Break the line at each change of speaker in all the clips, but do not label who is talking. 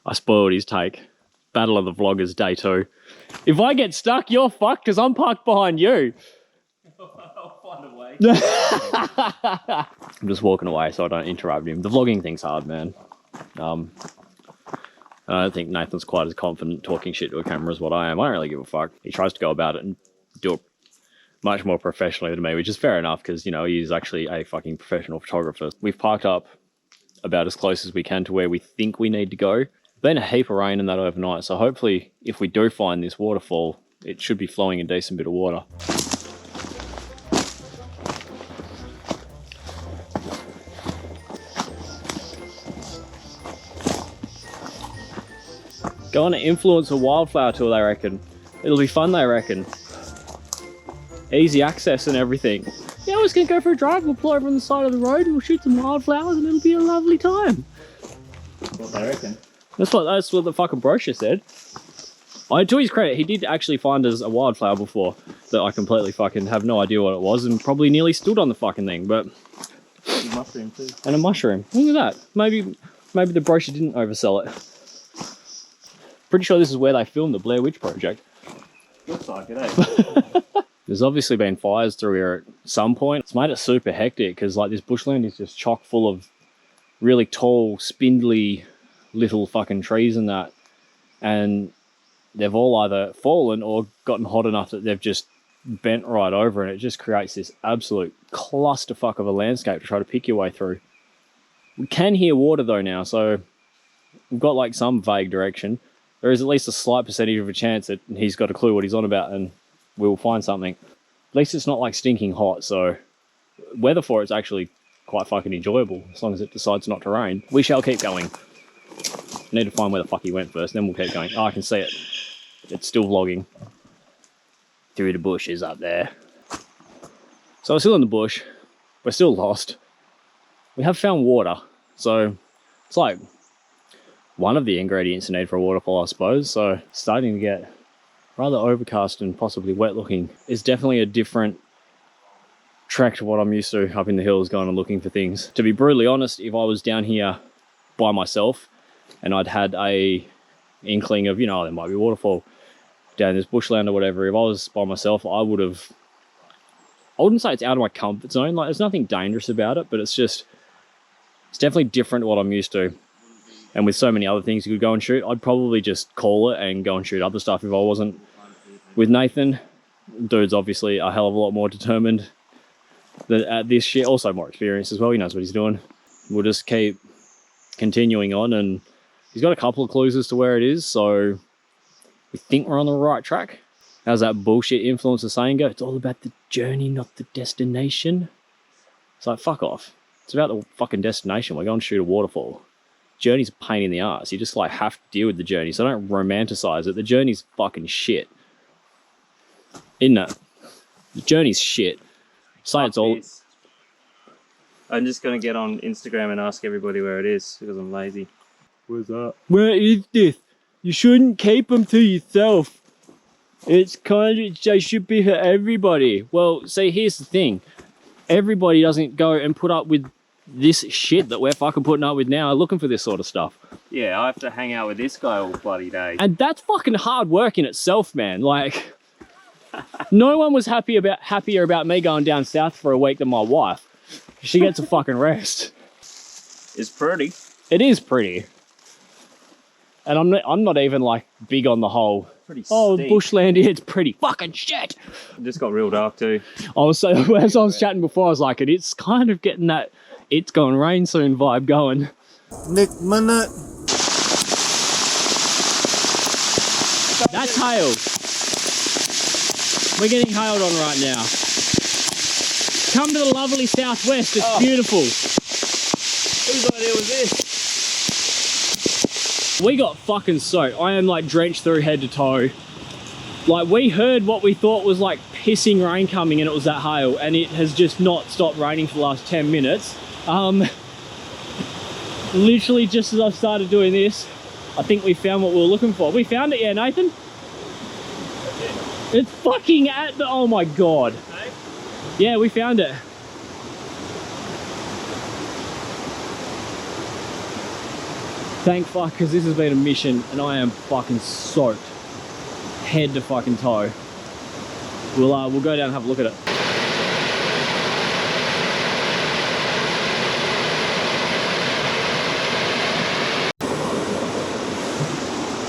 I spoiled his take. Battle of the Vloggers day 2. If I get stuck, you're fucked because I'm parked behind you.
I'll find a way.
I'm just walking away so I don't interrupt him. The vlogging thing's hard, man. I don't think Nathan's quite as confident talking shit to a camera as what I am. I don't really give a fuck. He tries to go about it and do it much more professionally than me, which is fair enough because, you know, he's actually a fucking professional photographer. We've parked up about as close as we can to where we think we need to go. Been a heap of rain in that overnight, so hopefully if we do find this waterfall, it should be flowing a decent bit of water. Go on an influencer wildflower tour, they reckon. It'll be fun, they reckon. Easy access and everything. Yeah, we're just gonna go for a drive. We'll pull over on the side of the road and we'll shoot some wildflowers and it'll be a lovely time.
What they reckon?
That's what the fucking brochure said. To his credit, he did actually find us a wildflower before that I completely fucking have no idea what it was and probably nearly stood on the fucking thing, but...
A mushroom too.
And a mushroom. Look at that. Maybe the brochure didn't oversell it. Pretty sure this is where they filmed the Blair Witch Project.
Looks like it, eh?
There's obviously been fires through here at some point. It's made it super hectic because like this bushland is just chock full of really tall, spindly little fucking trees and that. And they've all either fallen or gotten hot enough that they've just bent right over, and it just creates this absolute clusterfuck of a landscape to try to pick your way through. We can hear water though now, so we've got like some vague direction. There is at least a slight percentage of a chance that he's got a clue what he's on about and we'll find something. At least it's not like stinking hot, so weather for it's actually quite fucking enjoyable as long as it decides not to rain. We shall keep going. Need to find where the fuck he went first, then we'll keep going. Oh, I can see it. It's still vlogging. Through the bushes up there. So we're still in the bush. We're still lost. We have found water, so it's like one of the ingredients you need for a waterfall, I suppose. So it's starting to get rather overcast and possibly wet looking. It's definitely a different trek to what I'm used to up in the hills going and looking for things. To be brutally honest, if I was down here by myself and I'd had a inkling of, you know, there might be a waterfall down this bushland or whatever, if I was by myself, I wouldn't say it's out of my comfort zone. Like, there's nothing dangerous about it, but it's definitely different to what I'm used to. And with so many other things you could go and shoot, I'd probably just call it and go and shoot other stuff if I wasn't with Nathan. Dude's obviously a hell of a lot more determined at this shit. Also more experienced as well. He knows what he's doing. We'll just keep continuing on, and he's got a couple of clues as to where it is, so we think we're on the right track. How's that bullshit influencer saying go? It's all about the journey, not the destination. It's like, fuck off. It's about the fucking destination. We're going to shoot a waterfall. Journey's a pain in the ass. You just like have to deal with the journey, so don't romanticize it. The journey's fucking shit. Isn't it? The journey's shit. Say it's all...
I'm just going to get on Instagram and ask everybody where it is because I'm lazy.
Where's that? Where is this? You shouldn't keep them to yourself. It's kind of, they should be for everybody. Well, see, here's the thing. Everybody doesn't go and put up with this shit that we're fucking putting up with now, looking for this sort of stuff.
Yeah, I have to hang out with this guy all bloody day.
And that's fucking hard work in itself, man. Like, no one was happier about me going down south for a week than my wife. She gets a fucking rest.
It's pretty.
It is pretty. And I'm not even like big on the whole, oh,
steep.
bushland, it's pretty fucking shit.
It just got real dark too.
As I was chatting before, I was like, it's kind of getting that it's going rain soon vibe going.
Nick Minute.
That's hail. We're getting hailed on right now. Come to the lovely southwest, it's beautiful.
Whose idea was this?
We got fucking soaked. I am like drenched through head to toe. Like, we heard what we thought was like pissing rain coming, and it was that hail, and it has just not stopped raining for the last 10 minutes. Literally just as I've started doing this, I think we found what we were looking for. We found it, yeah, Nathan? It's fucking at the, oh my God. Yeah, we found it. Thank fuck, because this has been a mission and I am fucking soaked. Head to fucking toe. We'll go down and have a look at it.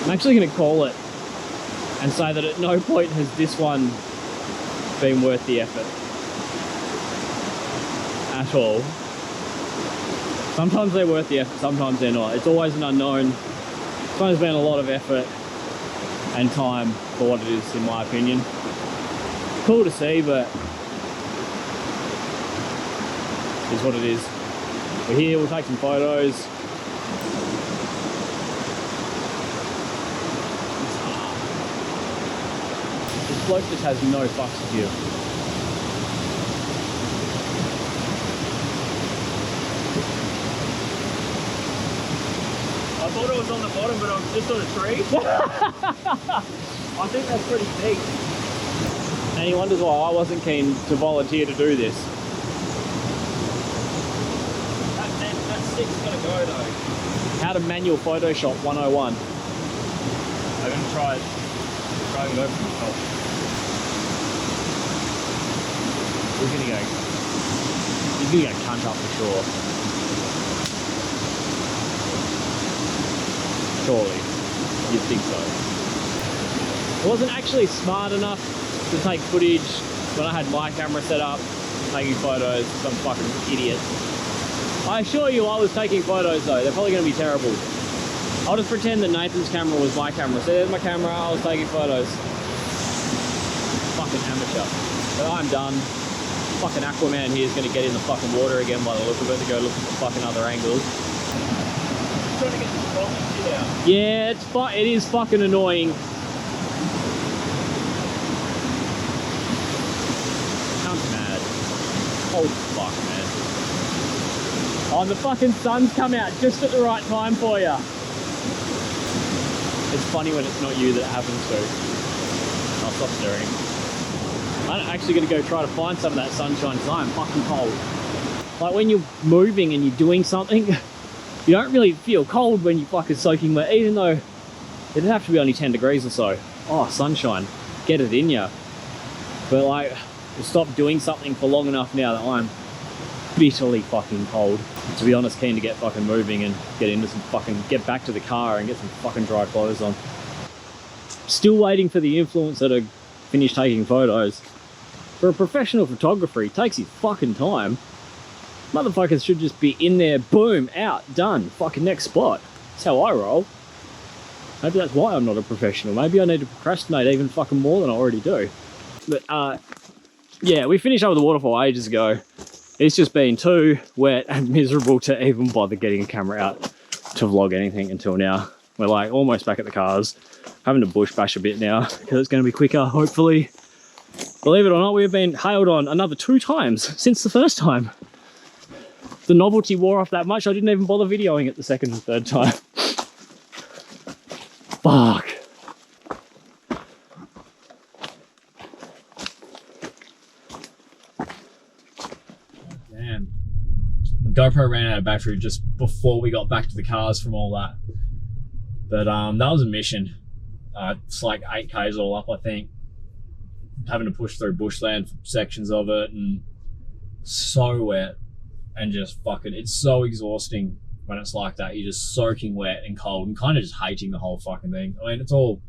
I'm actually going to call it and say that at no point has this one been worth the effort. At all. Sometimes they're worth the effort, sometimes they're not. It's always an unknown. It's always been a lot of effort and time for what it is, in my opinion. Cool to see, but it's what it is. We're here, we'll take some photos. This bloke just has no fucks to give.
I thought it was on the bottom, but I'm just on a tree. I think that's pretty neat.
And he wonders why I wasn't keen to volunteer to do this.
That stick's gonna go though.
How to manual Photoshop 101.
I'm gonna try and go from the top.
He's gonna go cunt up for sure. Surely. You'd think so. I wasn't actually smart enough to take footage when I had my camera set up, taking photos. Some fucking idiot. I assure you I was taking photos though. They're probably going to be terrible. I'll just pretend that Nathan's camera was my camera. So there's my camera, I was taking photos. Fucking amateur. But I'm done. Fucking Aquaman here is going to get in the fucking water again by the look of it to go look at the fucking other angles.
I'm trying to get this problem shit out.
Yeah, it is fucking annoying. Cunt's mad. Oh fuck, man. Oh, the fucking sun's come out just at the right time for you. It's funny when it's not you that it happens to. I'll stop staring. I'm actually going to go try to find some of that sunshine because I'm fucking cold. Like when you're moving and you're doing something, you don't really feel cold when you're fucking soaking wet, even though it'd have to be only 10 degrees or so. Oh, sunshine. Get it in ya. But like, stop doing something for long enough now that I'm bitterly fucking cold. To be honest, keen to get fucking moving and get back to the car and get some fucking dry clothes on. Still waiting for the influencer to finish taking photos. For a professional photographer, he takes his fucking time. Motherfuckers should just be in there, boom, out, done, fucking next spot. That's how I roll. Maybe that's why I'm not a professional. Maybe I need to procrastinate even fucking more than I already do. But yeah, we finished up with the waterfall ages ago. It's just been too wet and miserable to even bother getting a camera out to vlog anything until now. We're like almost back at the cars, having to bush bash a bit now because it's going to be quicker, hopefully. Believe it or not, we've been hailed on another 2 times since the first time. The novelty wore off that much, I didn't even bother videoing it the second and third time. Fuck. Damn. The GoPro ran out of battery just before we got back to the cars from all that. But that was a mission. It's like 8 Ks all up, I think. Having to push through bushland sections of it and so wet and just fucking, it's so exhausting when it's like that. You're just soaking wet and cold and kind of just hating the whole fucking thing. I mean, it's all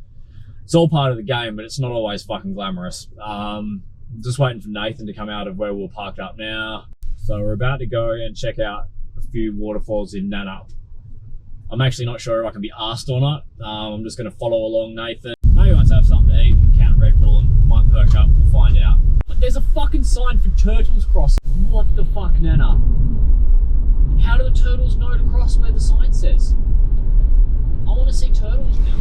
part of the game, but it's not always fucking glamorous. Just waiting for Nathan to come out of where we're parked up now. So we're about to go and check out a few waterfalls in Nannup. I'm actually not sure if I can be asked or not. I'm just going to follow along Nathan. Maybe once I have something to eat and count Red Bull and I might perk up. We'll find out. But there's a fucking sign for turtles crossing. What the fuck, Nana? How do the turtles know to cross where the sign says? I want to see turtles now.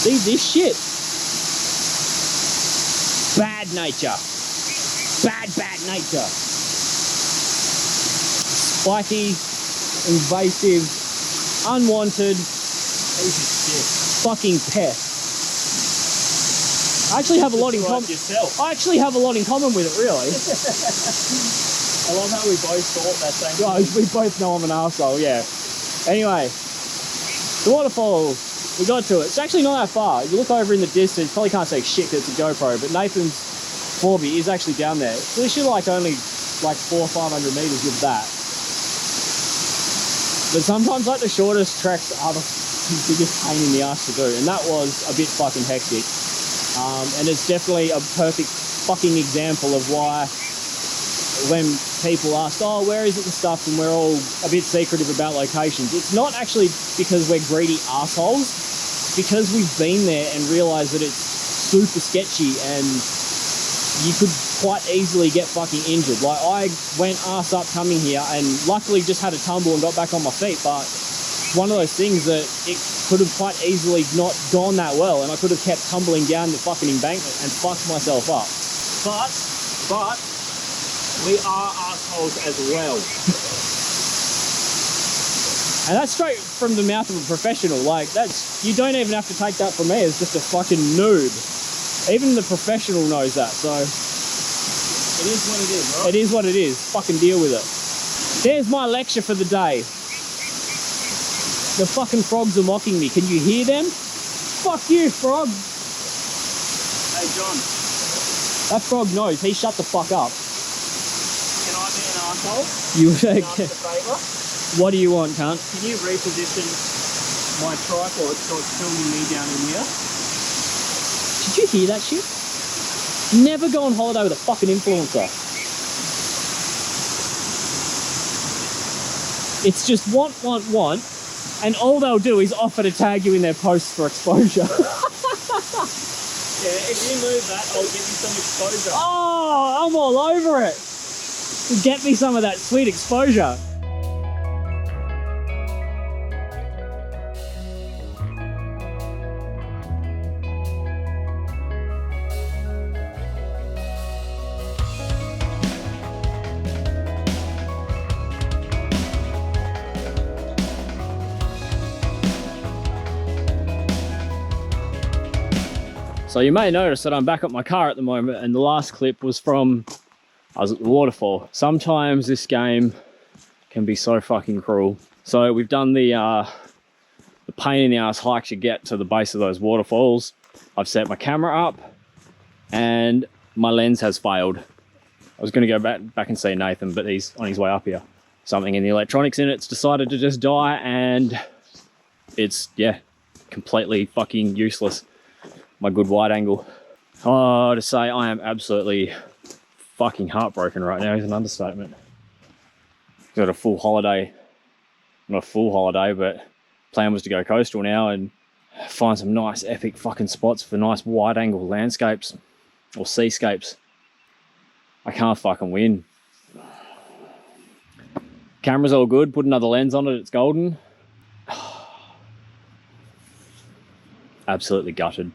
See this shit? Bad nature. bad nature. Spiky, invasive, unwanted, fucking pest. I actually have a lot in common. I actually have a lot in common with it, really.
I love how we both thought that same thing.
Oh, we both know I'm an arsehole, yeah. Anyway, the waterfall, we got to it. It's actually not that far. If you look over in the distance, probably can't say shit because it's a GoPro, but Nathan's 4B is actually down there. So this should like only like 400 or 500 meters with that. But sometimes like the shortest treks are the biggest pain in the ass to do, and that was a bit fucking hectic. And it's definitely a perfect fucking example of why when people ask, oh, where is it and stuff, and we're all a bit secretive about locations, it's not actually because we're greedy assholes. It's because we've been there and realized that it's super sketchy and you could quite easily get fucking injured. Like, I went ass up coming here and luckily just had a tumble and got back on my feet, but it's one of those things that it could have quite easily not gone that well, and I could have kept tumbling down the fucking embankment and fucked myself up. But we are assholes as well. And that's straight from the mouth of a professional. Like, that's, you don't even have to take that from me as just a fucking noob. Even the professional knows that, so.
It is what it is, right?
It is what it is. Fucking deal with it. There's my lecture for the day. The fucking frogs are mocking me. Can you hear them? Fuck you, frog.
Hey, John.
That frog knows. He shut the fuck up.
Can I be an arsehole?
You
Can I ask a favour?
What do you want, cunt?
Can you reposition my tripod so it's filming me down in here?
Did you hear that shit? Never go on holiday with a fucking influencer. It's just want, and all they'll do is offer to tag you in their posts for exposure.
Yeah, if you move that, I'll give you some exposure.
Oh, I'm all over it. Get me some of that sweet exposure. So you may notice that I'm back at my car at the moment, and the last clip was from, I was at the waterfall. Sometimes this game can be so fucking cruel. So we've done the pain in the ass hike to get to the base of those waterfalls. I've set my camera up and my lens has failed. I was gonna go back and see Nathan, but he's on his way up here. Something in the electronics in it's decided to just die, and it's, yeah, completely fucking useless. My good wide angle. Oh, to say I am absolutely fucking heartbroken right now is an understatement. Got a full holiday, not a full holiday, but plan was to go coastal now and find some nice epic fucking spots for nice wide angle landscapes or seascapes. I can't fucking win. Camera's all good, put another lens on it, it's golden. Absolutely gutted.